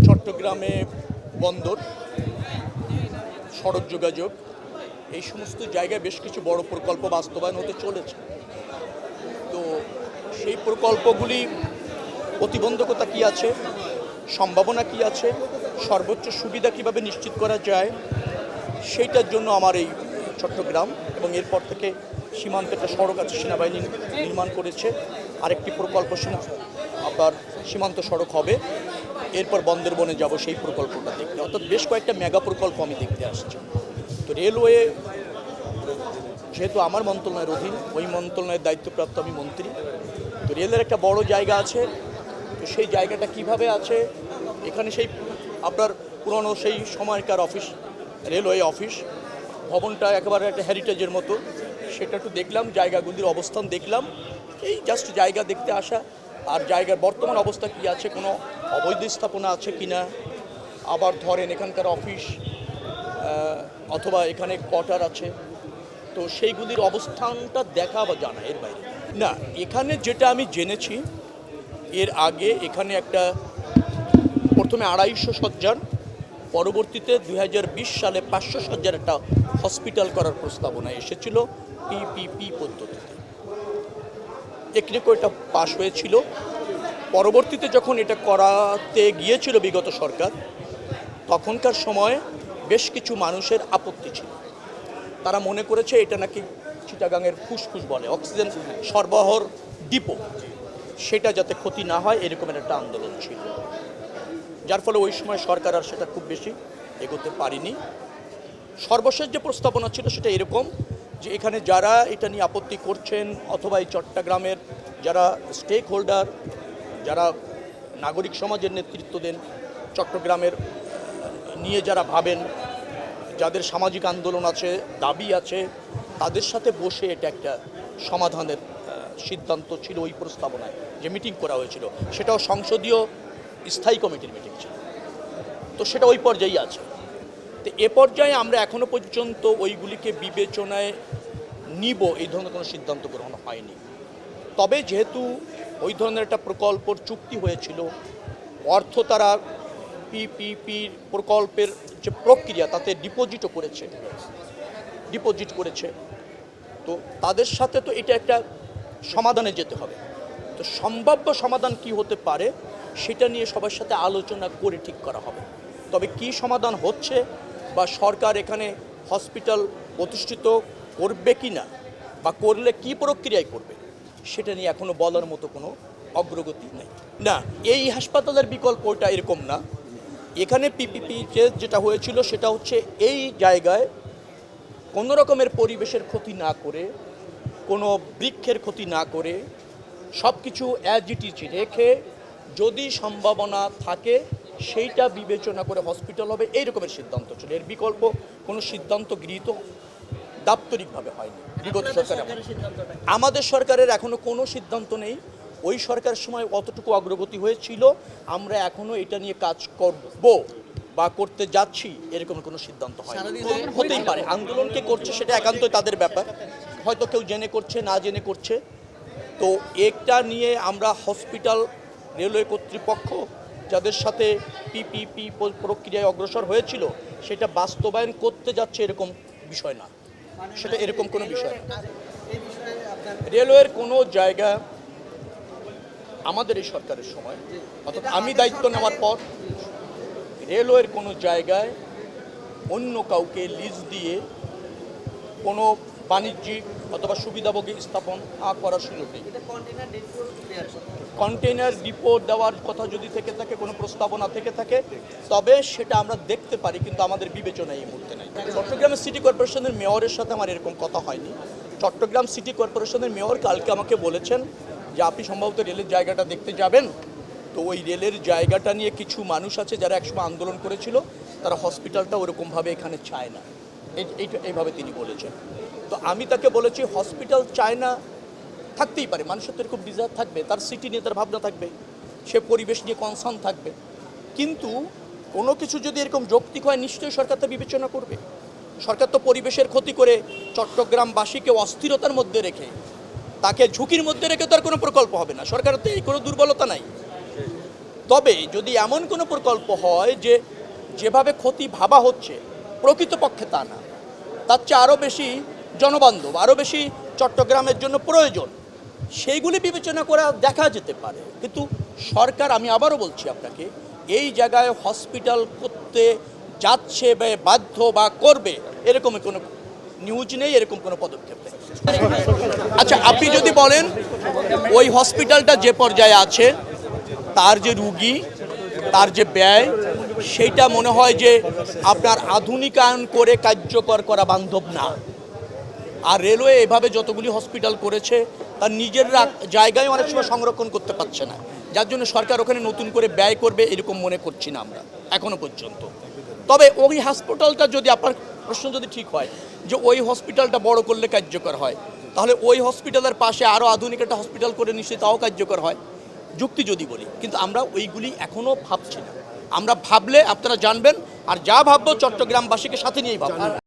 চট্টগ্রামে বন্দর, সড়ক যোগাযোগ, এই সমস্ত জায়গায় বেশ কিছু বড় প্রকল্প বাস্তবায়ন হতে চলেছে। তো সেই প্রকল্পগুলি প্রতিবন্ধকতা কি আছে, সম্ভাবনা কি আছে, সর্বোচ্চ সুবিধা কিভাবে নিশ্চিত করা যায়, সেইটার জন্য আমার এই চট্টগ্রাম এবং এরপর থেকে সীমান্তে একটা সড়ক আছে, সেনাবাহিনী নির্মাণ করেছে, আরেকটি প্রকল্প আপনার সীমান্ত সড়ক হবে, এরপর বন্দরবনে যাব সেই প্রকল্পটা দেখতে। অর্থাৎ বেশ কয়েকটা মেগা প্রকল্প আমি দেখতে আসছি। তো রেলওয়ে যেহেতু আমার মন্ত্রণালয়ের অধীন, ওই মন্ত্রণালয়ের দায়িত্বপ্রাপ্ত আমি মন্ত্রী, তো রেলের একটা বড় জায়গা আছে। তো সেই জায়গাটা কিভাবে আছে, এখানে সেই আপনার পুরনো সেই সময়কার অফিস, রেলওয়ে অফিস ভবনটা একেবারে একটা হেরিটেজের মতো, সেটা একটু দেখলাম, জায়গাগুলির অবস্থান দেখলাম, এই জাস্ট জায়গা দেখতে আসা। আর জায়গার বর্তমান অবস্থা কি আছে, কোনো অবৈধ স্থাপনা আছে কিনা, আবার ধরেন এখানকার অফিস অথবা এখানে কোয়ার্টার আছে, তো সেইগুলির অবস্থানটা দেখা বা জানা, এর বাইরে না। এখানে যেটা আমি জেনেছি, এর আগে এখানে একটা প্রথমে 250 শয্যার, পরবর্তীতে 2020 সালে 500 শয্যার একটা হসপিটাল করার প্রস্তাবনা এসেছিল পিপিপি পদ্ধতিতে। টেকনিকও এটা পাশ হয়েছিল। পরবর্তীতে যখন এটা করাতে গিয়েছিল বিগত সরকার, তখনকার সময় বেশ কিছু মানুষের আপত্তি ছিল। তারা মনে করেছে এটা নাকি চিটাগাংয়ের ফুসফুস বলে, অক্সিজেন সরবরাহর ডিপো, সেটা যাতে ক্ষতি না হয় এরকমের একটা আন্দোলন ছিল, যার ফলে ওই সময় সরকার আর সেটা খুব বেশি এগোতে পারেনি। সর্বশেষ যে প্রস্তাবনা ছিল সেটা এরকম যে এখানে যারা এটা নিয়ে আপত্তি করছেন অথবা এই চট্টগ্রামের যারা স্টেক হোল্ডার, যারা নাগরিক সমাজের নেতৃত্ব দেন, চট্টগ্রামের নিয়ে যারা ভাবেন, যাদের সামাজিক আন্দোলন আছে, দাবি আছে, তাদের সাথে বসে এটা একটা সমাধানের সিদ্ধান্ত ছিল ওই প্রস্তাবনায় যে মিটিং করা হয়েছিল, সেটাও সংসদীয় স্থায়ী কমিটির মিটিং ছিল। তো সেটা ওই পর্যায়ে আছে। তো এ পর্যায়ে আমরা এখনও পর্যন্ত ওইগুলিকে বিবেচনায় নিব এই ধরনের কোনো সিদ্ধান্ত গ্রহণ হয়নি। তবে যেহেতু ওই ধরনের একটা প্রকল্পর চুক্তি হয়েছিল, অর্থ তারা পিপিপির প্রকল্পের যে প্রক্রিয়া তাতে ডিপোজিট করেছে, তো তাদের সাথে তো এটা একটা সমাধানে যেতে হবে। তো সম্ভাব্য সমাধান কি হতে পারে সেটা নিয়ে সবার সাথে আলোচনা করে ঠিক করা হবে। তবে কি সমাধান হচ্ছে বা সরকার এখানে হসপিটাল প্রতিষ্ঠিত করবে কি না বা করলে কি প্রক্রিয়ায় করবে, সেটা নিয়ে এখনও বলার মতো কোনো অগ্রগতি নেই। না, এই হাসপাতালের বিকল্প ওটা এরকম না। এখানে পিপিপি যেটা হয়েছিল সেটা হচ্ছে এই জায়গায় কোনো রকমের পরিবেশের ক্ষতি না করে, কোনো বৃক্ষের ক্ষতি না করে, সব কিছু অ্যাজ ইট ইজ রেখে যদি সম্ভাবনা থাকে সেইটা বিবেচনা করে হসপিটাল হবে, এই রকমের সিদ্ধান্ত ছিল। এর বিকল্প কোনো সিদ্ধান্ত গৃহীত দাপ্তরিকভাবে হয়নি বিগত সরকার। আমাদের সরকারের এখনও কোনো সিদ্ধান্ত নেই। ওই সরকারের সময় অতটুকু অগ্রগতি হয়েছিল, আমরা এখনও এটা নিয়ে কাজ করব বা করতে যাচ্ছি, এরকম কোনো সিদ্ধান্ত হয়। হতেই পারে আন্দোলনকে করছে সেটা একান্তই তাদের ব্যাপার, হয়তো কেউ জেনে করছে, না জেনে করছে। তো এটা নিয়ে আমরা হসপিটাল, রেলওয়ে কর্তৃপক্ষ যাদের সাথে পিপিপি প্রক্রিয়ায় অগ্রসর হয়েছিল সেটা বাস্তবায়ন করতে যাচ্ছে এরকম বিষয় না, সেটা এরকম কোনো বিষয় না। রেলওয়ের কোনো জায়গা আমাদের এই সরকারের সময়, অর্থাৎ আমি দায়িত্ব নেওয়ার পর, রেলওয়ের কোনো জায়গায় অন্য কাউকে লিজ দিয়ে কোনো বাণিজ্যিক অথবা সুবিধাভোগী স্থাপন করার সুযোগ নেই। কন্টেইনার ডিপো দেওয়ার কথা যদি থেকে থাকে, কোনো প্রস্তাবনা থেকে থাকে, তবে সেটা আমরা দেখতে পারি, কিন্তু আমাদের বিবেচনায় এই মুহূর্তে নাই। চট্টগ্রামের সিটি কর্পোরেশনের মেয়রের সাথে আমার এরকম কথা হয়নি। চট্টগ্রাম সিটি কর্পোরেশনের মেয়র কালকে আমাকে বলেছেন যে আপনি সম্ভবত রেলের জায়গাটা দেখতে যাবেন। তো ওই রেলের জায়গাটা নিয়ে কিছু মানুষ আছে যারা একসময় আন্দোলন করেছিল, তারা হসপিটালটা ওরকমভাবে এখানে চায় না, এইভাবে তিনি বলেছেন। তো আমি তাকে বলেছি হসপিটাল চায় না, থাকতেই পারে, মানুষের তো এরকম ডিজায়ার থাকবে, তার সিটি নিয়ে তার ভাবনা থাকবে, সে পরিবেশ নিয়ে কনসার্ন থাকবে, কিন্তু কোনো কিছু যদি এরকম যৌক্তিক হয় নিশ্চয়ই সরকার তা বিবেচনা করবে। সরকার তো পরিবেশের ক্ষতি করে চট্টগ্রামবাসীকে অস্থিরতার মধ্যে রেখে তাকে ঝুঁকির মধ্যে রেখে তো আর কোনো প্রকল্প হবে না। সরকারের তো এই কোনো দুর্বলতা নাই। তবে যদি এমন কোনো প্রকল্প হয় যে যেভাবে ক্ষতি ভাবা হচ্ছে প্রকৃতপক্ষে তা না, তার চেয়ে আরও বেশি জনবান্ধব, আরও বেশি চট্টগ্রামের জন্য প্রয়োজন, সেইগুলি বিবেচনা করে দেখা যেতে পারে। কিন্তু সরকার, আমি আবারও বলছি আপনাকে, এই জায়গায় হসপিটাল করতে যাচ্ছে বা বাধ্য বা করবে এরকম কোনো নিউজ নেই, এরকম কোনো পদক্ষেপ নেই। আচ্ছা, আপনি যদি বলেন ওই হসপিটালটা যে পর্যায়ে আছে, তার যে রুগী, তার যে ব্যয়, সেইটা মনে হয় যে আপনার আধুনিকায়ন করে কার্যকর করা বান্ধব না। আর রেলওয়ে এভাবে যতগুলি হসপিটাল করেছে তার নিজের জায়গায় অনেক সময় সংরক্ষণ করতে পারছে না, যার জন্য সরকার ওখানে নতুন করে ব্যয় করবে এরকম মনে করছি না আমরা এখনো পর্যন্ত। তবে ওই হসপিটালটা যদি, আপনার প্রশ্ন যদি ঠিক হয় যে ওই হসপিটালটা বড় করলে কার্যকর হয়, তাহলে ওই হসপিটালের পাশে আরও আধুনিক একটা হসপিটাল করে নিশ্চয়ই তাও কার্যকর হয়, যুক্তি যদি বলি। কিন্তু আমরা ওইগুলি এখনও ভাবছি না। আমরা ভাবলে আপনারা জানবেন, আর যা ভাববো চট্টগ্রামবাসীকে সাথে নিয়েই ভাববো।